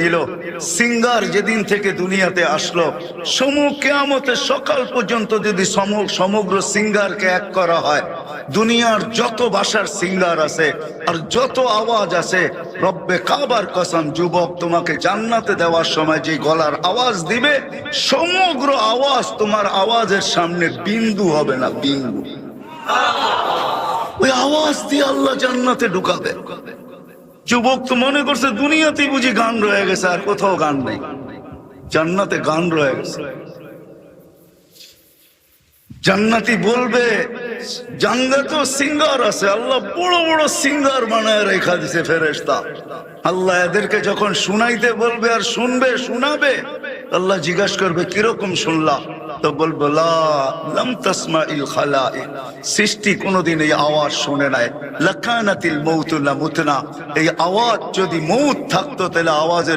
নিল। সিঙ্গার যেদিন থেকে দুনিয়াতে আসলো, কিয়ামতের সকাল পর্যন্ত যদি সমগ্র সিঙ্গারকে এক করা হয়, দুনিয়ার যত ভাষার সিঙ্গার আছে আর যত আওয়াজ আছে, রব্বে কাবার কসম, যুবক, তোমাকে জান্নাতে দেওয়ার সময় যে গলার আওয়াজ দিবে, সমগ্র আওয়াজ তোমার আওয়াজের সামনে বিন্দু হবে না, বিন্দু। ওই আওয়াজ দিয়ে আল্লাহ জান্নাতে ঢুকাবে। যুবক তো মনে করছে দুনিয়াতেই বুঝি গান রয়ে গেছে, আর কোথাও গান নেই। জান্নাতে গান রয়ে গেছে। জান্নাতি বলবে, জান্নাতেও সিঙ্গার আছে, আল্লাহ বড় বড় সিঙ্গার বানায় রেখা দিছে ফেরেশতা। আল্লাহ এদেরকে যখন শুনাইতে বলবে আর শুনবে, শোনাবে, আল্লাহ জিজ্ঞাসা করবে কিরকম শুনলা? তো বলবো লা লাম তাসমাইল খালাইক, সৃষ্টি কোনোদিন এই আওয়াজ শুনে নাই। লাকানাতিল মউতু লামুতনা, এই আওয়াজ যদি মউত থাকতো তাহলে আওয়াজের